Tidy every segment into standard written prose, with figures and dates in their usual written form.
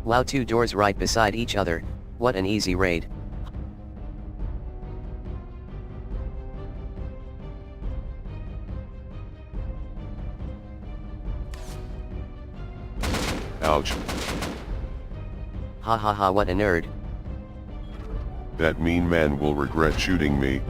Wow, 2 doors right beside each other, what an easy raid. Ouch. Ha ha ha, what a nerd. That mean man will regret shooting me.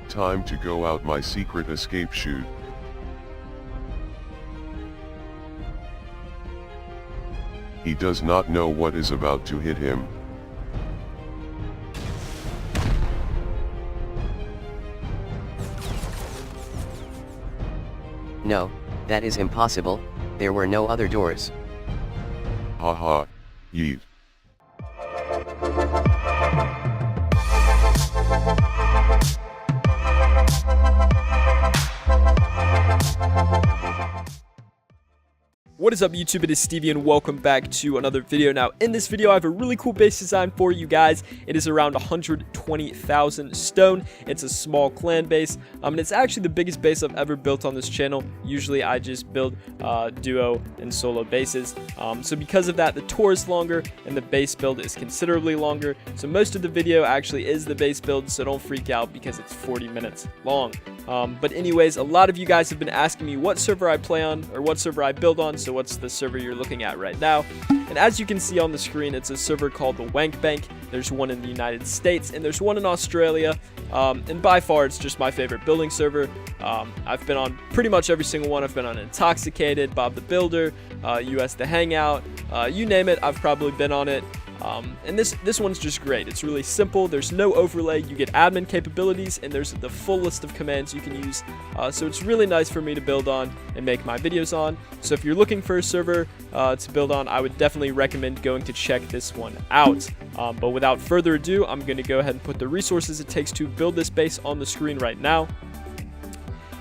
Time to go out my secret escape chute. He does not know what is about to hit him. No, that is impossible, there were no other doors. Haha, yeet. What is up YouTube, it is Stevie and welcome back to another video. Now in this video I have a really cool base design for you guys. It is around 120,000 stone. It's a small clan base and it's actually the biggest base I've ever built on this channel. Usually I just build duo and solo bases. So because of that the tour is longer and the base build is considerably longer. So most of the video actually is the base build, so don't freak out because it's 40 minutes long. But anyways, a lot of you guys have been asking me what server I play on or what server I build on. So what's the server you're looking at right now? And as you can see on the screen, it's a server called the Wankbank. There's one in the United States and there's one in Australia. And by far it's just my favorite building server. I've been on pretty much every single one. I've been on Intoxicated, Bob the Builder, US the Hangout, you name it, I've probably been on it. And this one's just great. It's really simple. There's no overlay. You get admin capabilities and there's the full list of commands you can use. So it's really nice for me to build on and make my videos on. So if you're looking for a server to build on, I would definitely recommend going to check this one out. But without further ado, I'm going to go ahead and put the resources it takes to build this base on the screen right now.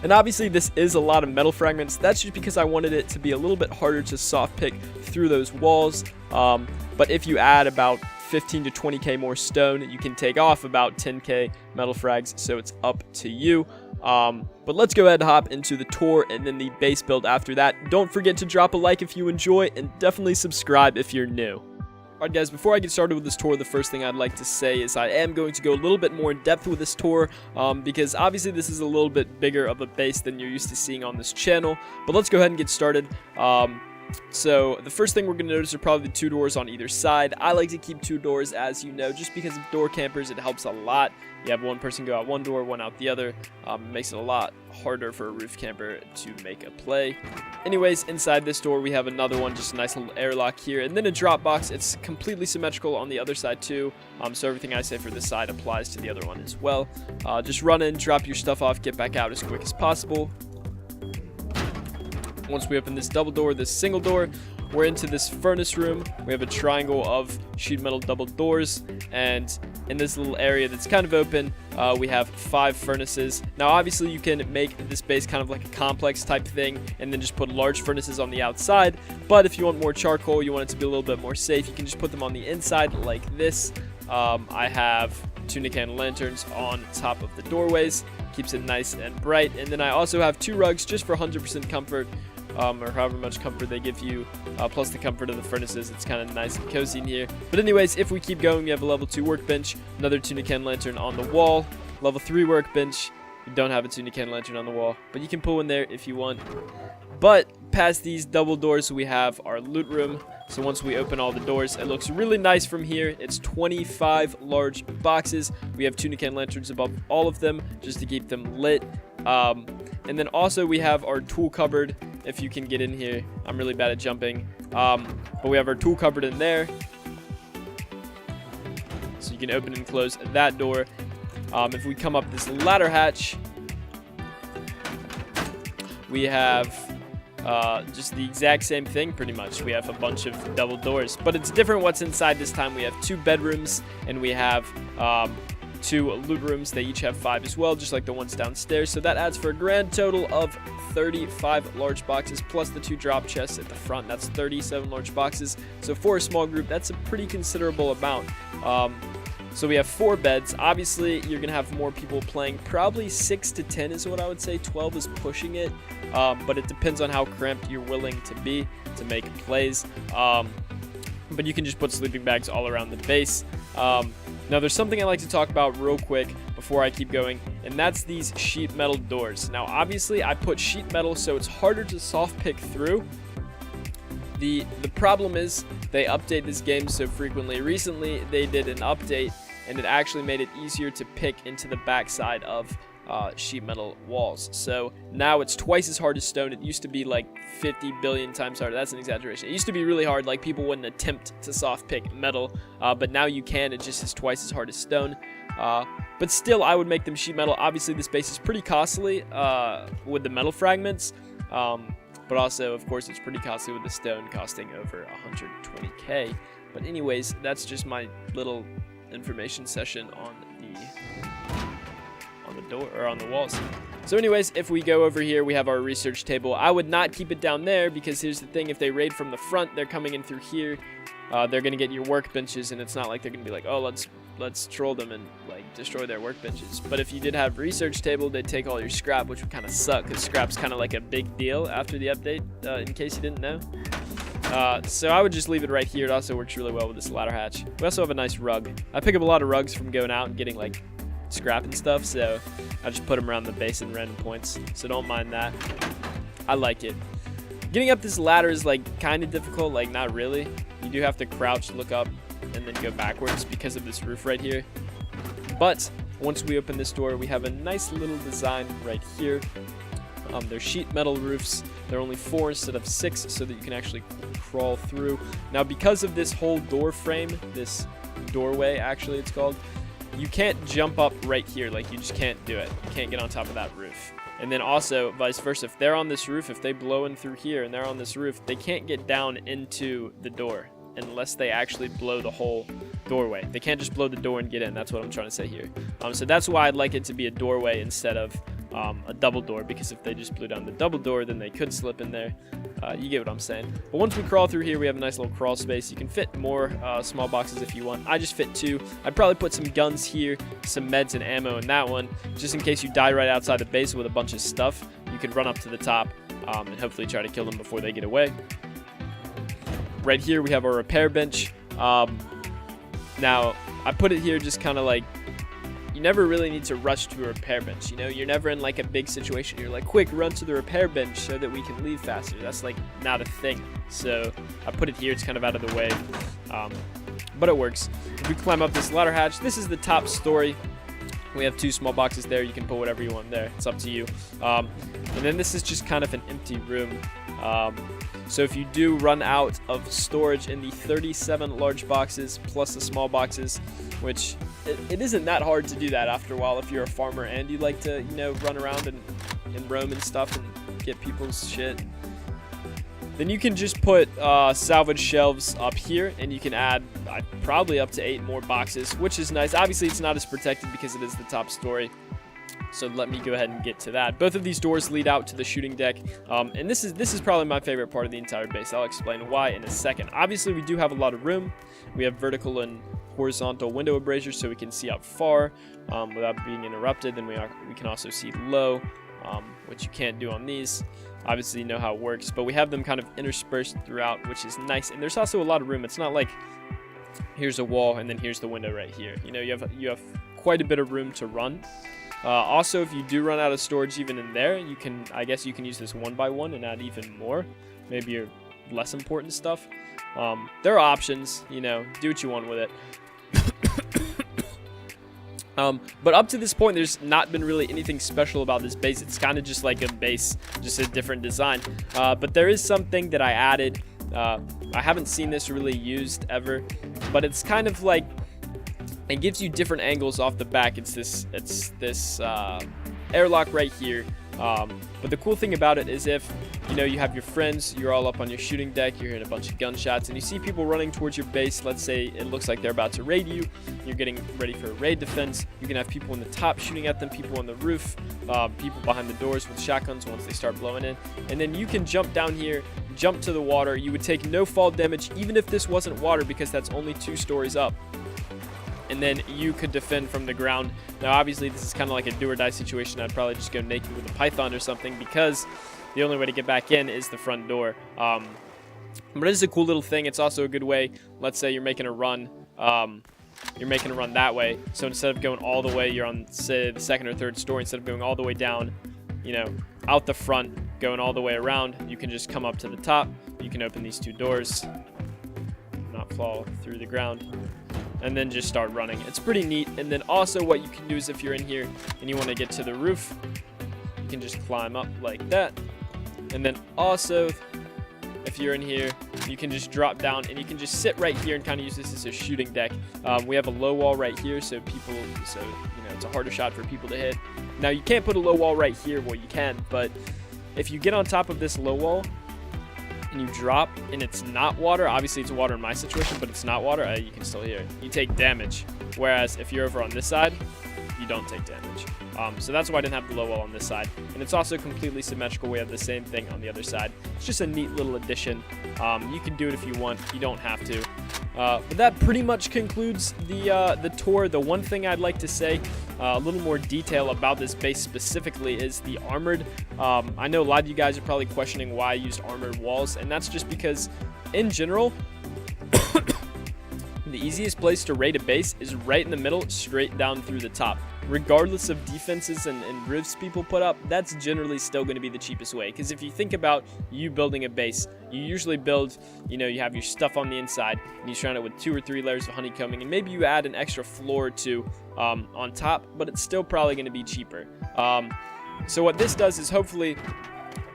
And obviously this is a lot of metal fragments. That's just because I wanted it to be a little bit harder to soft pick through those walls. But if you add about 15 to 20k more stone, you can take off about 10k metal frags, so it's up to you. But let's go ahead and hop into the tour and then the base build after that. Don't forget to drop a like if you enjoy and definitely subscribe if you're new. Alright guys, before I get started with this tour, the first thing I'd like to say is I am going to go a little bit more in depth with this tour because obviously this is a little bit bigger of a base than you're used to seeing on this channel. But let's go ahead and get started. So the first thing we're going to notice are probably the 2 doors on either side. I like to keep 2 doors, as you know, just because of door campers. It helps a lot. You have one person go out one door, one out the other. It makes it a lot harder for a roof camper to make a play. Anyways, inside this door we have another one, just a nice little airlock here, and then a drop box. It's completely symmetrical on the other side too, so everything I say for this side applies to the other one as well. Just run in, drop your stuff off, get back out as quick as possible. Once we open this double door, this single door, we're into this furnace room. We have a triangle of sheet metal double doors, and in this little area that's kind of open, we have 5 furnaces. Now obviously you can make this base kind of like a complex type thing and then just put large furnaces on the outside, but if you want more charcoal, you want it to be a little bit more safe, you can just put them on the inside like this. I have tuna can lanterns on top of the doorways, keeps it nice and bright, and then I also have 2 rugs just for 100% comfort. Or however much comfort they give you, plus the comfort of the furnaces. It's kind of nice and cozy in here. But anyways, if we keep going, we have a level 2 workbench, another tuna can lantern on the wall, level 3 workbench. You don't have a tuna can lantern on the wall, but you can pull in there if you want. But past these double doors, we have our loot room. So once we open all the doors, it looks really nice from here. It's 25 large boxes. We have tuna can lanterns above all of them just to keep them lit. And then also we have our tool cupboard. If you can get in here, I'm really bad at jumping, but we have our tool cupboard in there, so you can open and close that door. If we come up this ladder hatch, we have just the exact same thing pretty much. We have a bunch of double doors, but it's different what's inside this time. We have 2 bedrooms and we have 2 loot rooms. They each have 5 as well, just like the ones downstairs, so that adds for a grand total of 35 large boxes plus the 2 drop chests at the front. That's 37 large boxes. So for a small group, that's a pretty considerable amount. So we have 4 beds. Obviously, you're going to have more people playing. Probably 6 to 10 is what I would say. 12 is pushing it. But it depends on how cramped you're willing to be to make plays. But you can just put sleeping bags all around the base. Now, there's something I like to talk about real quick before I keep going, and that's these sheet metal doors. Now, obviously, I put sheet metal so it's harder to soft pick through. The problem is they update this game so frequently. Recently, they did an update, and it actually made it easier to pick into the backside of sheet metal walls. So now it's twice as hard as stone. It used to be like 50 billion times harder. That's an exaggeration. It used to be really hard, like people wouldn't attempt to soft pick metal, but now you can. It just is twice as hard as stone. But still, I would make them sheet metal. Obviously, this base is pretty costly with the metal fragments. But also, of course, it's pretty costly with the stone costing over 120k. But anyways, that's just my little information session on the door or on the walls. So anyways, if we go over here, we have our research table. I would not keep it down there because here's the thing: if they raid from the front, they're coming in through here. They're gonna get your workbenches, and it's not like they're gonna be like, oh, let's troll them and like destroy their workbenches. But if you did have research table, they'd take all your scrap, which would kind of suck because scrap's kind of like a big deal after the update, in case you didn't know. So I would just leave it right here. It also works really well with this ladder hatch. We also have a nice rug. I pick up a lot of rugs from going out and getting like scrap and stuff, so I just put them around the base in random points, so don't mind that. I like it. Getting up this ladder is like kind of difficult, like not really. You do have to crouch, look up, and then go backwards because of this roof right here. But once we open this door, we have a nice little design right here. They're sheet metal roofs. They're only 4 instead of 6, so that you can actually crawl through. Now, because of this whole door frame, this doorway actually it's called, you can't jump up right here. Like, you just can't do it. You can't get on top of that roof. And then also vice versa, if they're on this roof, if they blow in through here and they're on this roof, they can't get down into the door unless they actually blow the whole doorway. They can't just blow the door and get in. That's what I'm trying to say here. So that's why I'd like it to be a doorway instead of a double door, because if they just blew down the double door, then they could slip in there. You get what I'm saying. But once we crawl through here, we have a nice little crawl space. You can fit more small boxes if you want. I just fit 2. I'd probably put some guns here, some meds and ammo in that one, just in case you die right outside the base with a bunch of stuff. You can run up to the top and hopefully try to kill them before they get away. Right here, we have our repair bench. Now, I put it here just kind of like, you never really need to rush to a repair bench. You know, you're never in like a big situation. You're like, quick, run to the repair bench so that we can leave faster. That's like not a thing. So I put it here. It's kind of out of the way, but it works. If we climb up this ladder hatch, this is the top story. We have 2 small boxes there. You can put whatever you want there. It's up to you. And then this is just kind of an empty room. So if you do run out of storage in the 37 large boxes plus the small boxes, which it isn't that hard to do that after a while if you're a farmer and you like to, you know, run around and roam and stuff and get people's shit, then you can just put salvage shelves up here, and you can add probably up to 8 more boxes, which is nice. Obviously, it's not as protected because it is the top story. So let me go ahead and get to that. Both of these doors lead out to the shooting deck, and this is probably my favorite part of the entire base. I'll explain why in a second. Obviously, we do have a lot of room. We have vertical and horizontal window abrasures, so we can see out far without being interrupted. Then we can also see low, which you can't do on these. Obviously, you know how it works, but we have them kind of interspersed throughout, which is nice. And there's also a lot of room. It's not like here's a wall and then here's the window right here. You know, you have quite a bit of room to run. Also, if you do run out of storage even in there, I guess you can use this 1x1 and add even more, maybe your less important stuff. There are options, you know, do what you want with it. But up to this point, there's not been really anything special about this base. It's kind of just like a base, just a different design. But there is something that I added. I haven't seen this really used ever, but it's kind of like, it gives you different angles off the back. It's this airlock right here. But the cool thing about it is if, you know, you have your friends, you're all up on your shooting deck, you're hearing a bunch of gunshots, and you see people running towards your base. Let's say it looks like they're about to raid you. You're getting ready for a raid defense. You can have people on the top shooting at them, people on the roof, people behind the doors with shotguns once they start blowing in. And then you can jump down here, jump to the water. You would take no fall damage, even if this wasn't water, because that's only 2 stories up. and then you could defend from the ground. Now, obviously, this is kind of like a do-or-die situation. I'd probably just go naked with a python or something, because the only way to get back in is the front door. But it is a cool little thing. It's also a good way. Let's say you're making a run. You're making a run that way. So instead of going all the way, you're on, say, the second or third story. Instead of going all the way down, you know, out the front, going all the way around, you can just come up to the top. You can open these two doors, not fall through the ground, and then just start running. It's pretty neat. And then also what you can do is if you're in here and you want to get to the roof, you can just climb up like that. And then also, if you're in here, you can just drop down and you can just sit right here and kind of use this as a shooting deck. We have a low wall right here, so it's a harder shot for people to hit. Now, you can't put a low wall right here. Well, you can, but if you get on top of this low wall and you drop and it's not water, obviously it's water in my situation, but it's not water, you can still hear it. You take damage. Whereas if you're over on this side, you don't take damage. So that's why I didn't have the low wall on this side. And it's also completely symmetrical. We have the same thing on the other side. It's just a neat little addition. You can do it if you want. You don't have to. But that pretty much concludes the tour. The one thing I'd like to say, a little more detail about this base specifically, is the armored. I know a lot of you guys are probably questioning why I used armored walls, and that's just because, in general, the easiest place to raid a base is right in the middle, straight down through the top. Regardless of defenses and rifts people put up, that's generally still going to be the cheapest way. Because if you think about you building a base, you usually build, you have your stuff on the inside, and you surround it with 2 or 3 layers of honeycombing, and maybe you add an extra floor or 2 on top, but it's still probably going to be cheaper. So what this does is hopefully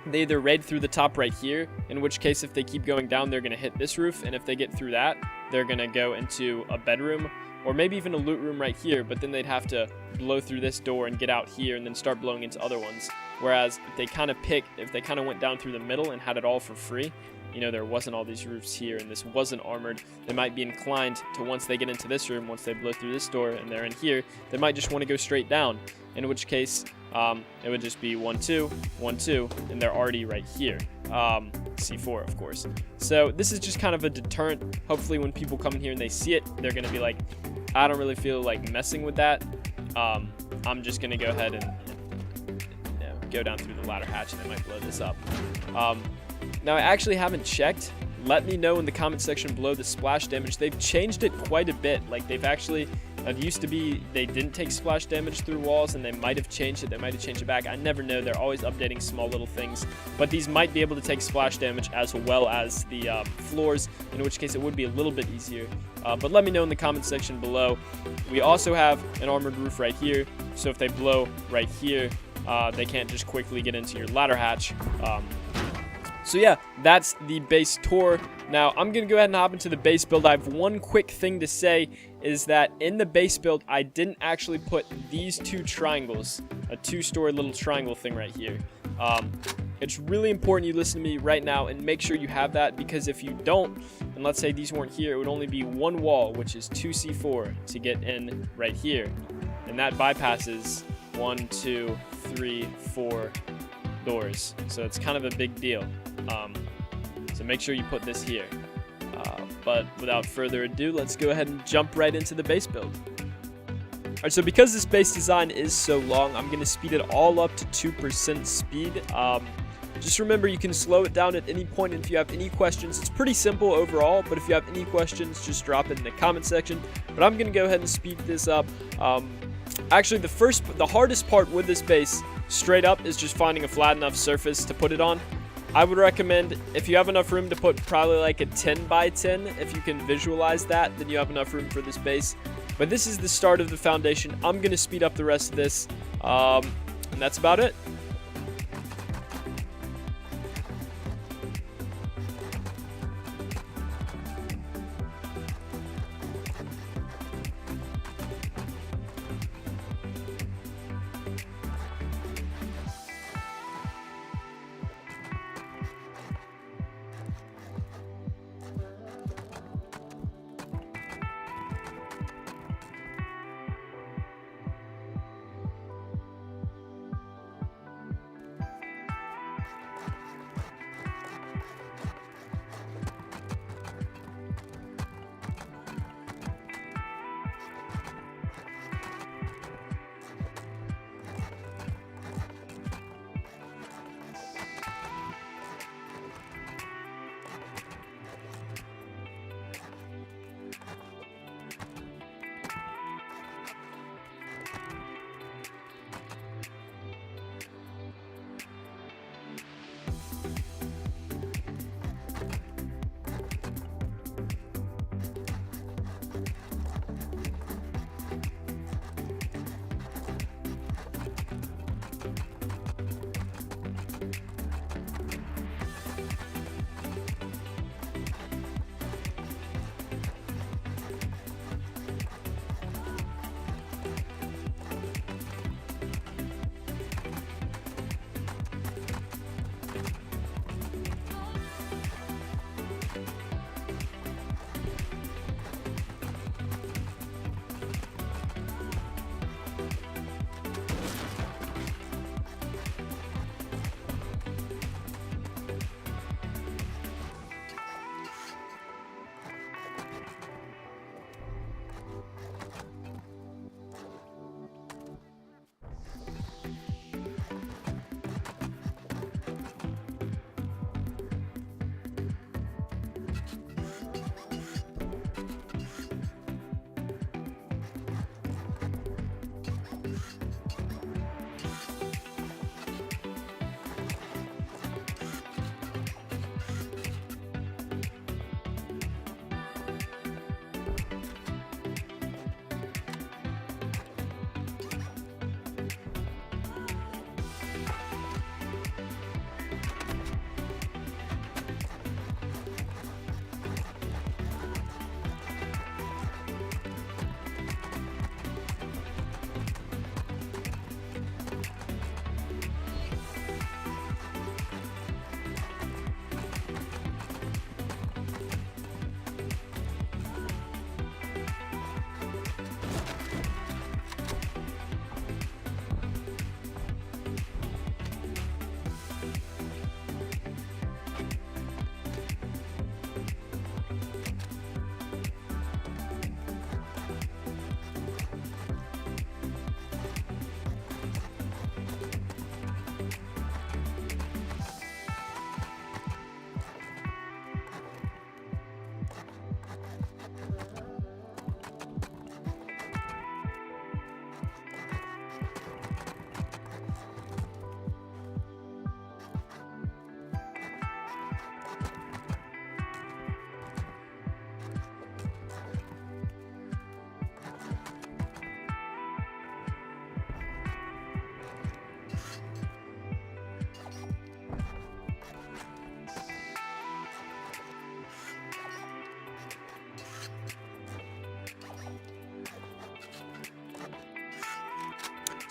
they either raid through the top right here, in which case if they keep going down, they're going to hit this roof, and if they get through that, they're going to go into a bedroom, or maybe even a loot room right here, but then they'd have to blow through this door and get out here and then start blowing into other ones. Whereas if they kind of went down through the middle and had it all for free, there wasn't all these roofs here and this wasn't armored, they might be inclined to, once they get into this room, once they blow through this door and they're in here, they might just want to go straight down, in which case it would just be 1 2 1 2, and they're already right here. C4, of course. So this is just kind of a deterrent. Hopefully when people come in here and they see it, they're going to be like, I don't really feel like messing with that. I'm just going to go ahead and go down through the ladder hatch, and they might blow this up. Now, I actually haven't checked. Let me know in the comment section below the splash damage. They've changed it quite a bit. Like, they've actually, it used to be they didn't take splash damage through walls, and they might have changed it. They might have changed it back. I never know. They're always updating small little things. But these might be able to take splash damage as well as the floors, in which case it would be a little bit easier. But let me know in the comment section below. We also have an armored roof right here. So if they blow right here, they can't just quickly get into your ladder hatch. So yeah, that's the base tour. Now, I'm going to go ahead and hop into the base build. I have one quick thing to say, is that in the base build, I didn't actually put these 2 triangles, a 2-story little triangle thing right here. It's really important you listen to me right now and make sure you have that, because if you don't, and let's say these weren't here, it would only be 1 wall, which is 2 C4 to get in right here. And that bypasses 1 2 3 4 doors. So it's kind of a big deal. So make sure you put this here. But without further ado, let's go ahead and jump right into the base build. Alright, so because this base design is so long, I'm going to speed it all up to 2% speed. Just remember, you can slow it down at any point, and if you have any questions, it's pretty simple overall, but if you have any questions, just drop it in the comment section. But I'm going to go ahead and speed this up. Actually, the hardest part with this base, straight up, is just finding a flat enough surface to put it on. I would recommend, if you have enough room, to put probably like a 10 by 10. If you can visualize that, then you have enough room for this base. But this is the start of the foundation. I'm going to speed up the rest of this, and that's about it.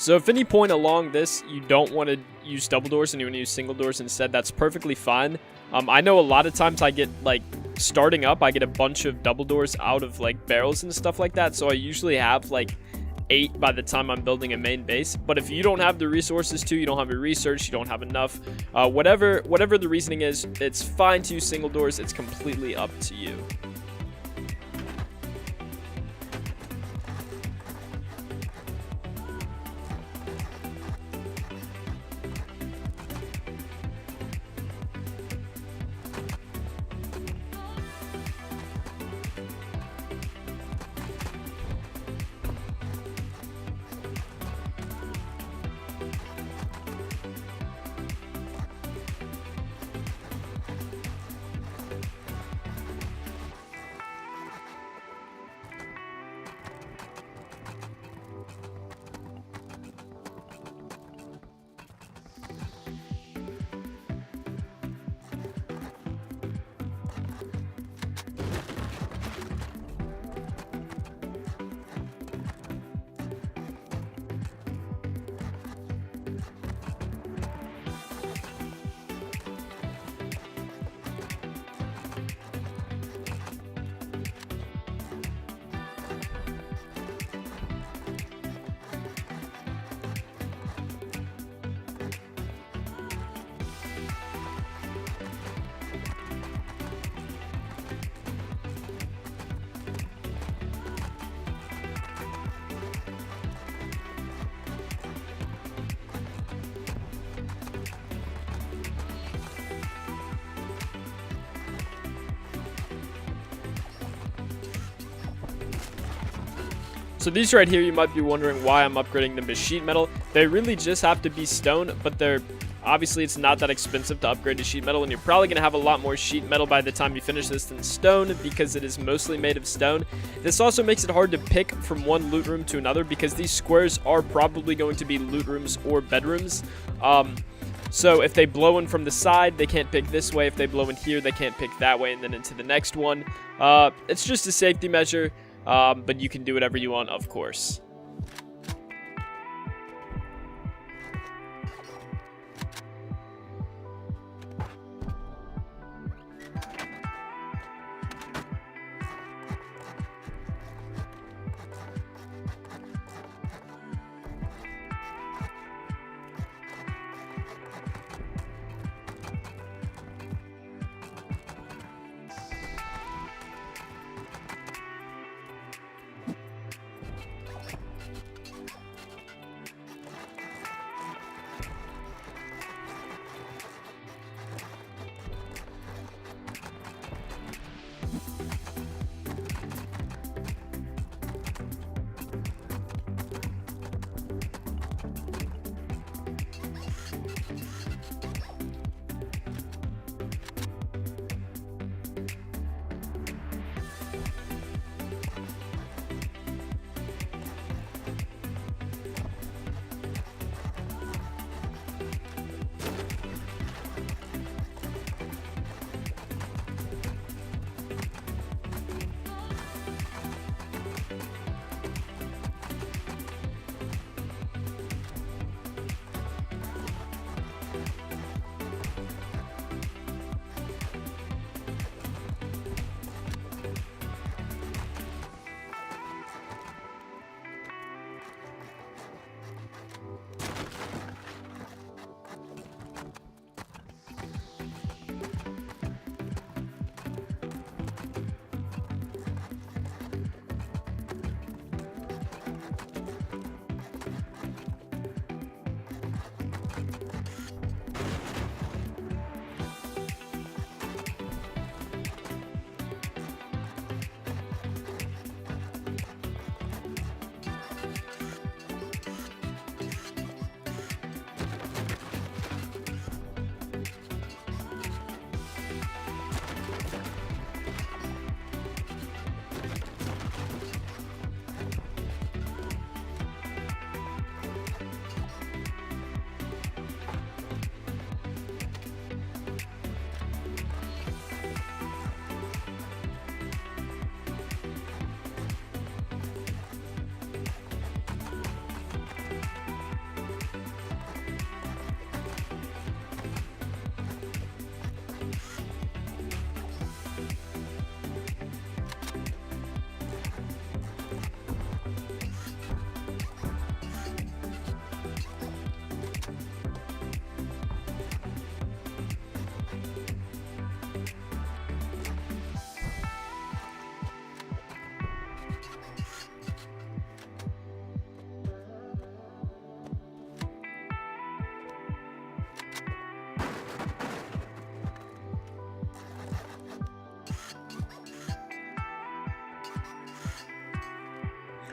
So if any point along this you don't want to use double doors and you want to use single doors instead, that's perfectly fine. I know a lot of times I get, like, starting up, I get a bunch of double doors out of, like, barrels and stuff like that. So I usually have, like, 8 by the time I'm building a main base. But if you don't have the resources to, you don't have your research, you don't have enough, whatever the reasoning is, it's fine to use single doors. It's completely up to you. So these right here, you might be wondering why I'm upgrading them to sheet metal. They really just have to be stone, but obviously it's not that expensive to upgrade to sheet metal, and you're probably going to have a lot more sheet metal by the time you finish this than stone, because it is mostly made of stone. This also makes it hard to pick from one loot room to another, because these squares are probably going to be loot rooms or bedrooms. So if they blow in from the side, they can't pick this way. If they blow in here, they can't pick that way and then into the next one. It's just a safety measure. But you can do whatever you want, of course.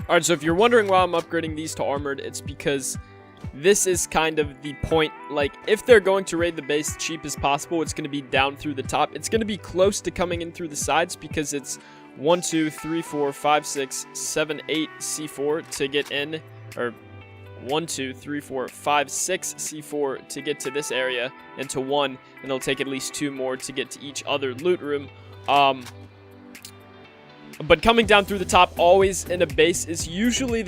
Alright, so if you're wondering why I'm upgrading these to armored, it's because this is kind of the point. Like, if they're going to raid the base cheap as possible, it's going to be down through the top. It's going to be close to coming in through the sides because it's 1, 2, 3, 4, 5, 6, 7, 8 C4 to get in, or 1, 2, 3, 4, 5, 6 C4 to get to this area into 1, and it'll take at least 2 more to get to each other loot room. But coming down through the top always in a base is usually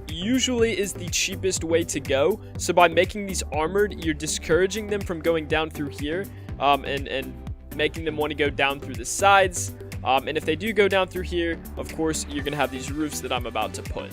usually is the cheapest way to go. So by making these armored, you're discouraging them from going down through here, and making them want to go down through the sides. And if they do go down through here, of course, you're going to have these roofs that I'm about to put.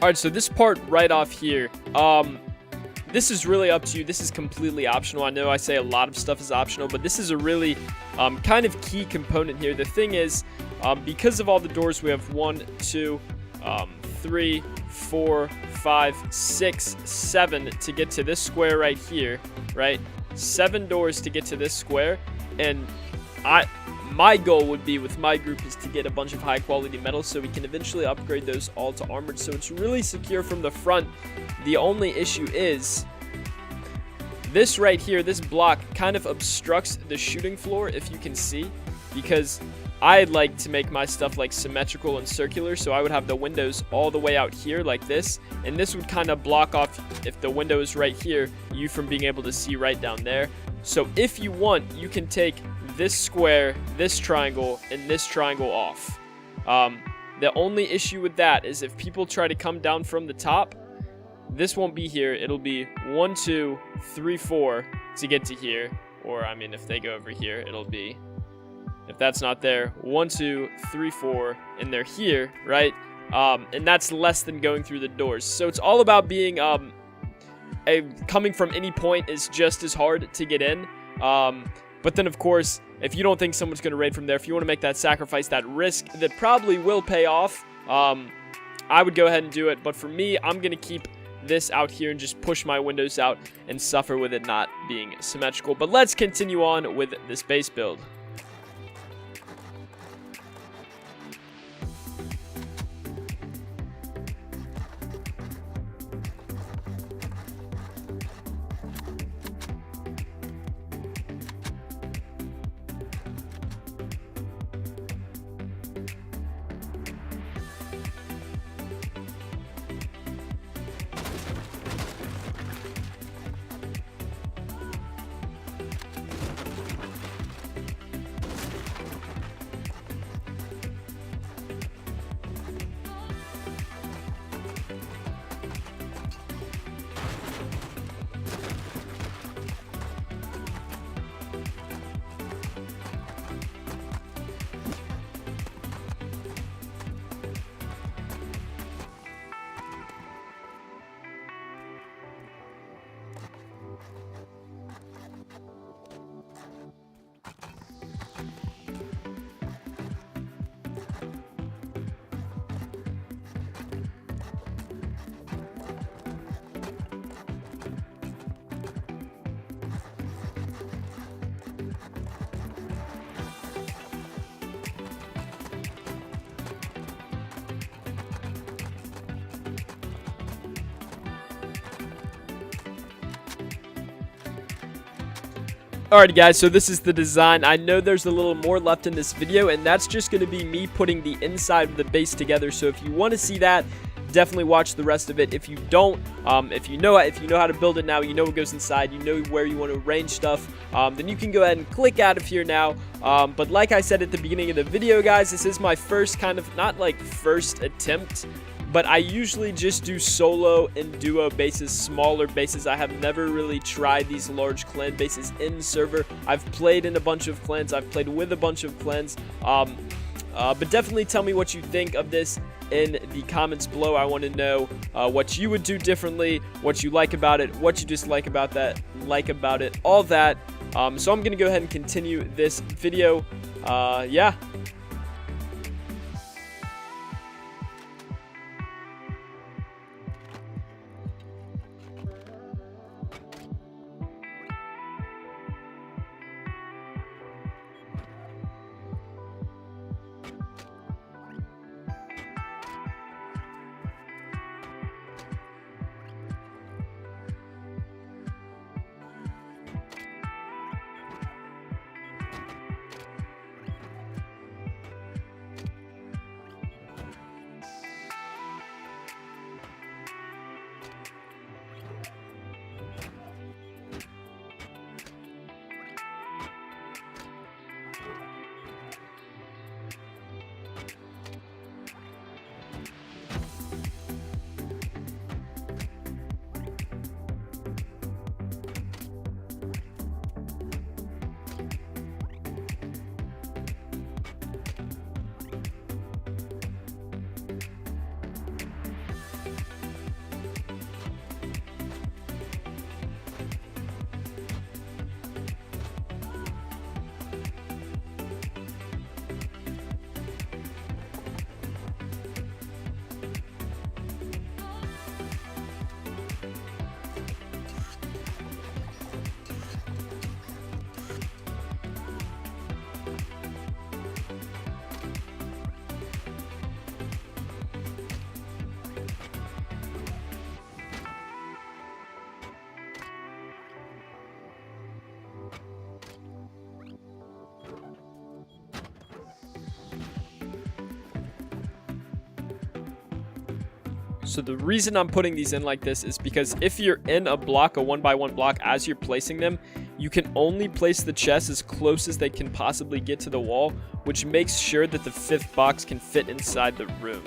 Alright, so this part right off here, this is really up to you. This is completely optional. I know I say a lot of stuff is optional, but this is a really kind of key component here. The thing is, because of all the doors, we have 1, 2, 3, 4, 5, 6, 7 to get to this square right here, right? 7 doors to get to this square, and my goal would be with my group is to get a bunch of high quality metals so we can eventually upgrade those all to armored, so it's really secure from the front. The only issue is this right here, this block kind of obstructs the shooting floor, if you can see, because I like to make my stuff like symmetrical and circular, so I would have the windows all the way out here like this, and this would kind of block off, if the window is right here, you from being able to see right down there. So if you want, you can take this square, this triangle, and this triangle off. The only issue with that is if people try to come down from the top, this won't be here. It'll be 1, 2, 3, 4 to get to here. Or, I mean, if they go over here, it'll be, if that's not there, 1, 2, 3, 4, and they're here, right? And that's less than going through the doors. So it's all about being, coming from any point is just as hard to get in. But then, of course, if you don't think someone's going to raid from there, if you want to make that sacrifice, that risk that probably will pay off, I would go ahead and do it. But for me, I'm going to keep this out here and just push my windows out and suffer with it not being symmetrical. But let's continue on with this base build. Alrighty guys, so this is the design. I know there's a little more left in this video, and that's just going to be me putting the inside of the base together. So if you want to see that, definitely watch the rest of it. If you don't, if you know how to build it now, you know what goes inside, you know where you want to arrange stuff, then you can go ahead and click out of here now. But like I said at the beginning of the video, guys, this is my first kind of, not like first attempt, but I usually just do solo and duo bases, smaller bases. I have never really tried these large clan bases in server. I've played in a bunch of clans, I've played with a bunch of clans, but definitely tell me what you think of this in the comments below. I want to know what you would do differently, what you like about it, what you dislike about it, all that. So I'm going to go ahead and continue this video. Yeah. So the reason I'm putting these in like this is because if you're in a block, a 1x1 block, as you're placing them, you can only place the chests as close as they can possibly get to the wall, which makes sure that the 5th box can fit inside the room.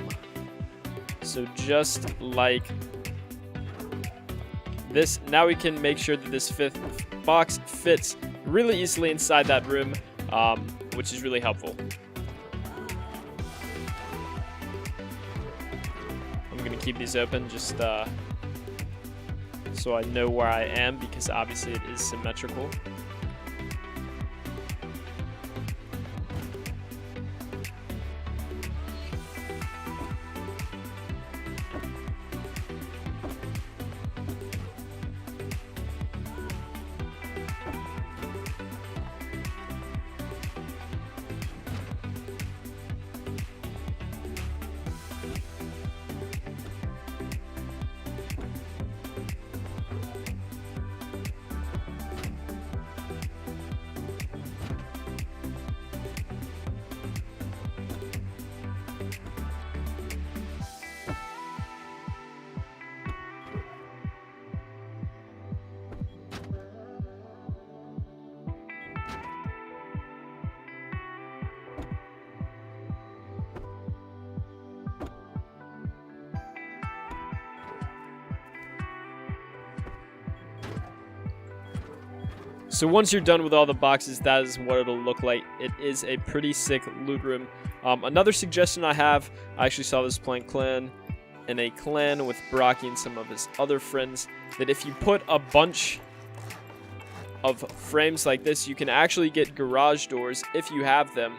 So just like this, now we can make sure that this 5th box fits really easily inside that room, which is really helpful. I'm going to keep these open just so I know where I am, because obviously it is symmetrical. So once you're done with all the boxes, that is what it'll look like. It is a pretty sick loot room. Another suggestion I have, I actually saw this playing clan in a clan with Brocky and some of his other friends, that if you put a bunch of frames like this, you can actually get garage doors if you have them.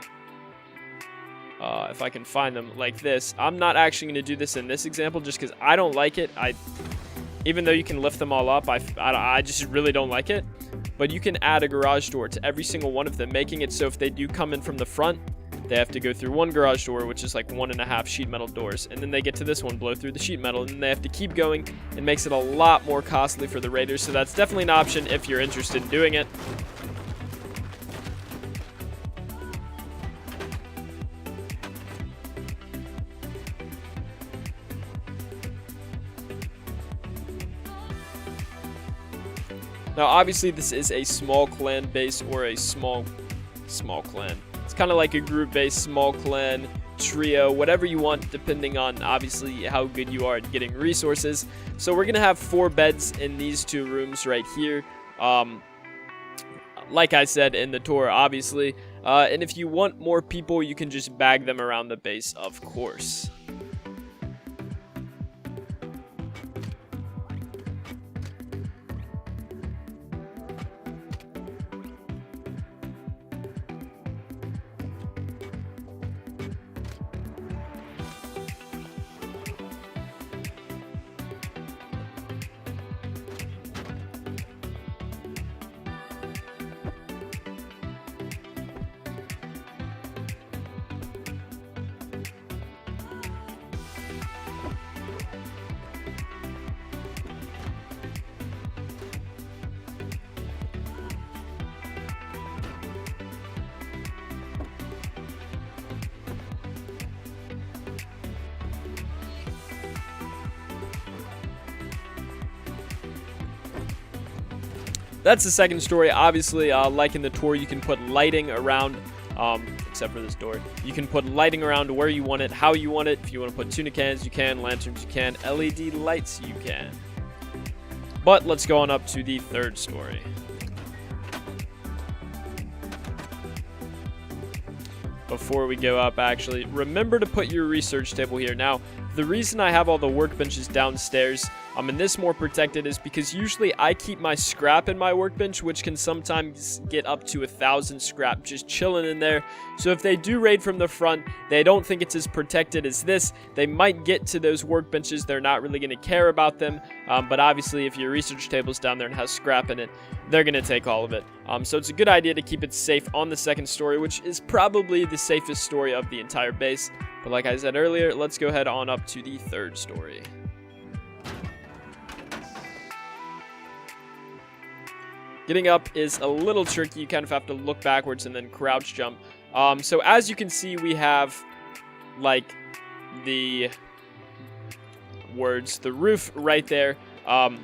If I can find them like this. I'm not actually going to do this in this example just because I don't like it. Even though you can lift them all up, I just really don't like it. But you can add a garage door to every single one of them, making it so if they do come in from the front, they have to go through one garage door, which is like 1.5 sheet metal doors, and then they get to this one, blow through the sheet metal, and then they have to keep going. It makes it a lot more costly for the raiders, so that's definitely an option if you're interested in doing it. Now, obviously, this is a small clan base or a small clan. It's kind of like a group base, small clan, trio, whatever you want, depending on, obviously, how good you are at getting resources. So we're going to have 4 beds in these 2 rooms right here. Like I said in the tour, obviously. And if you want more people, you can just bag them around the base, of course. That's the second story. Obviously, like in the tour, you can put lighting around, except for this door. You can put lighting around where you want it, how you want it. If you want to put tuna cans, you can. Lanterns, you can. LED lights, you can. But let's go on up to the third story. Before we go up, actually, remember to put your research table here. Now, the reason I have all the workbenches downstairs, and this more protected, is because usually I keep my scrap in my workbench, which can sometimes get up to 1,000 scrap just chilling in there. So if they do raid from the front, they don't think it's as protected as this. They might get to those workbenches. They're not really going to care about them. But obviously, if your research table's down there and has scrap in it, they're going to take all of it. So it's a good idea to keep it safe on the second story, which is probably the safest story of the entire base. But like I said earlier, let's go ahead on up to the third story. Getting up is a little tricky. You kind of have to look backwards and then crouch jump. So as you can see, we have like the roof right there. Oh,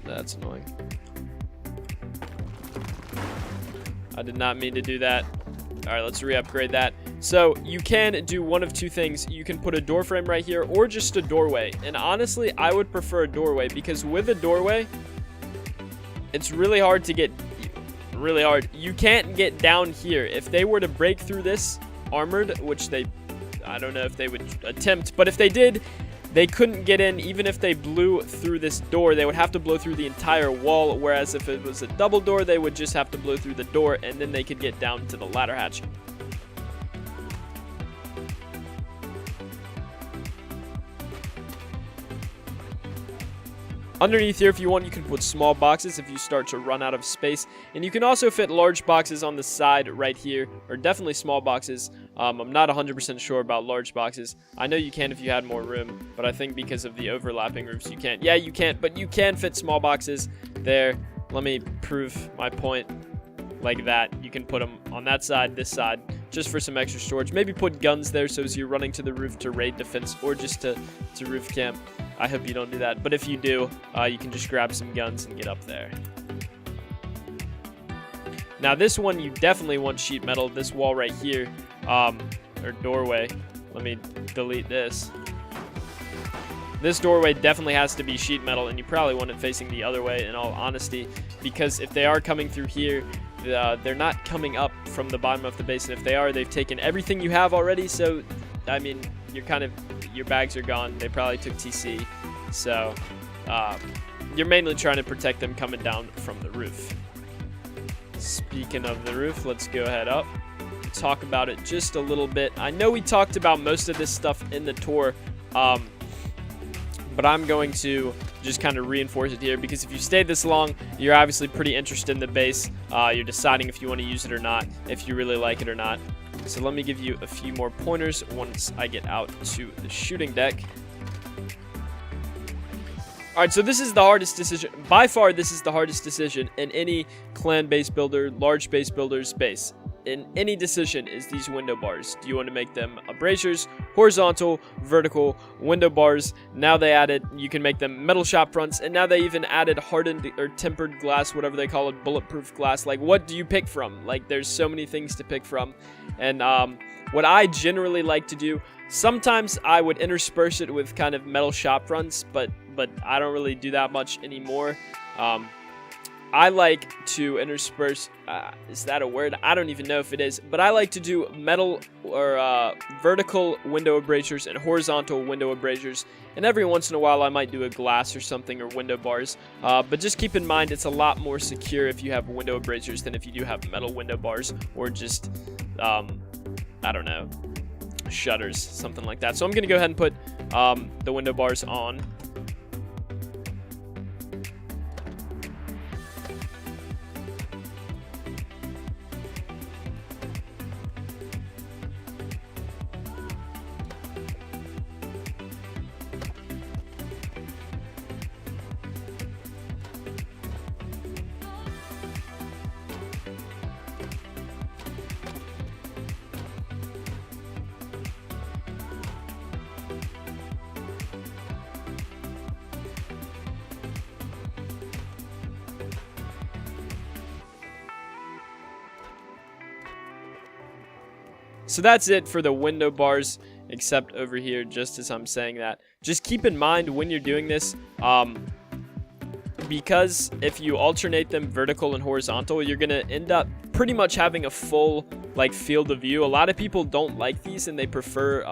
that's annoying. I did not mean to do that. All right, let's re-upgrade that. So you can do one of 2 things. You can put a door frame right here or just a doorway. And honestly, I would prefer a doorway because with a doorway, it's really hard to get, really hard. You can't get down here. If they were to break through this armored, which I don't know if they would attempt, but if they did, they couldn't get in. Even if they blew through this door, they would have to blow through the entire wall, whereas if it was a double door, they would just have to blow through the door, and then they could get down to the ladder hatch. Underneath here, if you want, you can put small boxes if you start to run out of space. And you can also fit large boxes on the side right here, or definitely small boxes. I'm not 100% sure about large boxes. I know you can if you had more room, but I think because of the overlapping roofs, you can't. Yeah, you can't, but you can fit small boxes there. Let me prove my point like that. You can put them on that side, this side, just for some extra storage. Maybe put guns there so as you're running to the roof to raid defense or just to roof camp. I hope you don't do that, but if you do, you can just grab some guns and get up there. Now this one, you definitely want sheet metal. This wall right here, or doorway. Let me delete this. This doorway definitely has to be sheet metal, and you probably want it facing the other way, in all honesty, because if they are coming through here, they're not coming up from the bottom of the base, and if they are, they've taken everything you have already. So, I mean, your bags are gone. They probably took TC, so you're mainly trying to protect them coming down from the roof. Speaking of the roof, let's go ahead up and talk about it just a little bit. I know we talked about most of this stuff in the tour, but I'm going to just kind of reinforce it here, because if you stayed this long, you're obviously pretty interested in the base. You're deciding if you want to use it or not, if you really like it or not. So let me give you a few more pointers once I get out to the shooting deck. Alright, so this is the hardest decision. By far, this is the hardest decision in any clan base builder, large base builder's base. in any decision is these window bars. Do you want to make them abrasures, horizontal, vertical, window bars? Now they added, you can make them metal shop fronts, and now they even added hardened or tempered glass, whatever they call it, bulletproof glass. Like, what do you pick from? Like, there's so many things to pick from. And what I generally like to do, sometimes I would intersperse it with kind of metal shop fronts, but I don't really do that much anymore. I like to intersperse, is that a word? I don't even know if it is, but I like to do metal or vertical window abrasures and horizontal window abrasures, and every once in a while I might do a glass or something or window bars, but just keep in mind it's a lot more secure if you have window abrasures than if you do have metal window bars or just, I don't know, shutters, something like that. So I'm going to go ahead and put the window bars on. So that's it for the window bars, except over here, just as I'm saying that. Just keep in mind when you're doing this, because if you alternate them vertical and horizontal, you're going to end up pretty much having a full like field of view. A lot of people don't like these and they prefer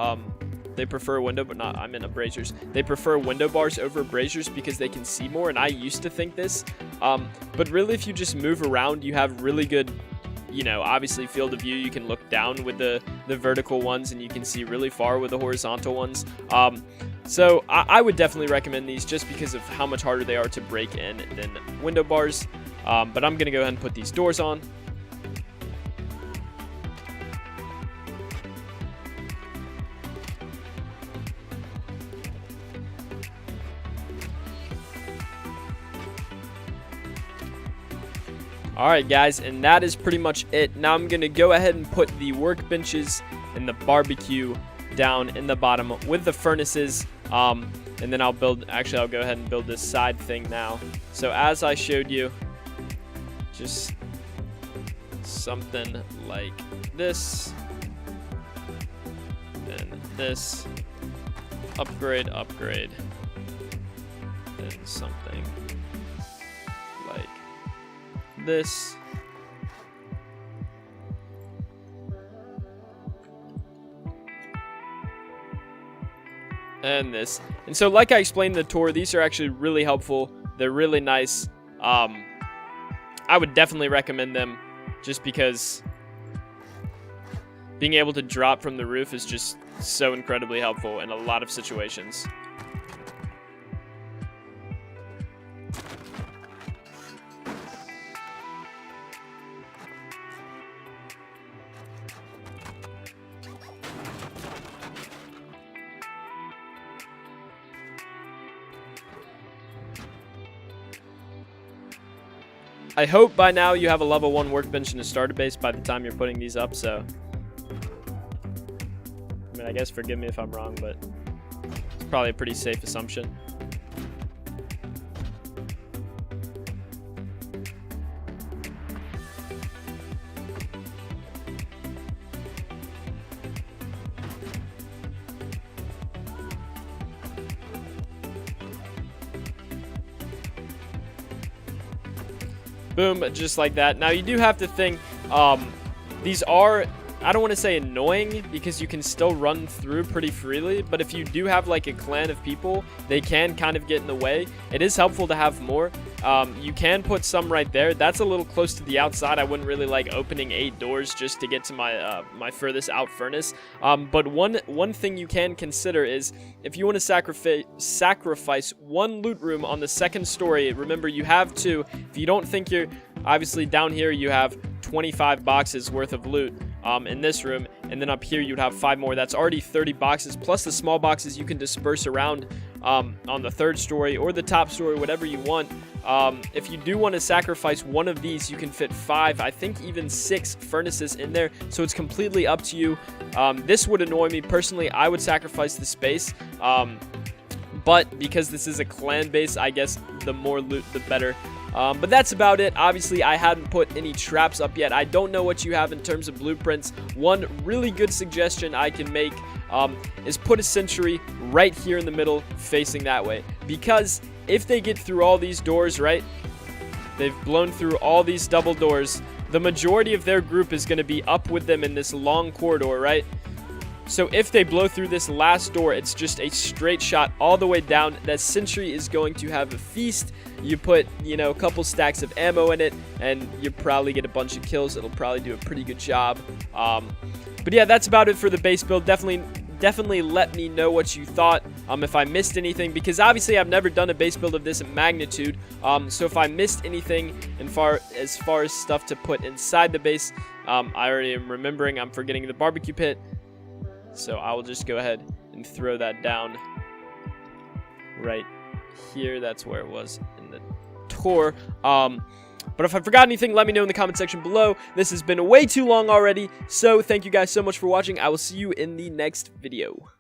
window, but not, I'm in abrasures. They prefer window bars over abrasures because they can see more, and I used to think this. But really, if you just move around, you have really good, you know, obviously field of view. You can look down with the vertical ones, and you can see really far with the horizontal ones. So I would definitely recommend these just because of how much harder they are to break in than window bars. But I'm going to go ahead and put these doors on. Alright guys, and that is pretty much it. Now I'm going to go ahead and put the workbenches and the barbecue down in the bottom with the furnaces. And then I'll go ahead and build this side thing now. So as I showed you, just something like this. And this. Upgrade. And something like this. And this. And so like I explained in the tour, these are actually really helpful. They're really nice. I would definitely recommend them just because being able to drop from the roof is just so incredibly helpful in a lot of situations. I hope by now you have a level 1 workbench and a starter base by the time you're putting these up, so I mean, I guess forgive me if I'm wrong, but it's probably a pretty safe assumption. Boom, just like that. Now you do have to think, these are, I don't want to say annoying because you can still run through pretty freely, but if you do have like a clan of people, they can kind of get in the way. It is helpful to have more. You can put some right there. That's a little close to the outside. I wouldn't really like opening 8 doors just to get to my my furthest out furnace. But one thing you can consider is if you want to sacrifice 1 loot room on the 2nd story. Remember, you have 2. If you don't think you're obviously down here, you have 25 boxes worth of loot in this room, and then up here you'd have 5 more. That's already 30 boxes plus the small boxes you can disperse around on the 3rd story or the top story, whatever you want. If you do want to sacrifice one of these, you can fit 5, I think even 6 furnaces in there, so it's completely up to you. This would annoy me personally. I would sacrifice the space, but because this is a clan base, I guess the more loot the better. But that's about it. Obviously, I hadn't put any traps up yet. I don't know what you have in terms of blueprints. One really good suggestion I can make is put a sentry right here in the middle facing that way, because if they get through all these doors, right, they've blown through all these double doors, the majority of their group is going to be up with them in this long corridor, right? So if they blow through this last door, it's just a straight shot all the way down. That sentry is going to have a feast. You put, you know, a couple stacks of ammo in it, and you probably get a bunch of kills. It'll probably do a pretty good job. But yeah, that's about it for the base build. Definitely let me know what you thought, if I missed anything, because obviously I've never done a base build of this magnitude. So if I missed anything as far as stuff to put inside the base, I already am remembering. I'm forgetting the barbecue pit. So I will just go ahead and throw that down right here. That's where it was in the tour. But if I forgot anything, let me know in the comment section below. This has been way too long already, so thank you guys so much for watching. I will see you in the next video.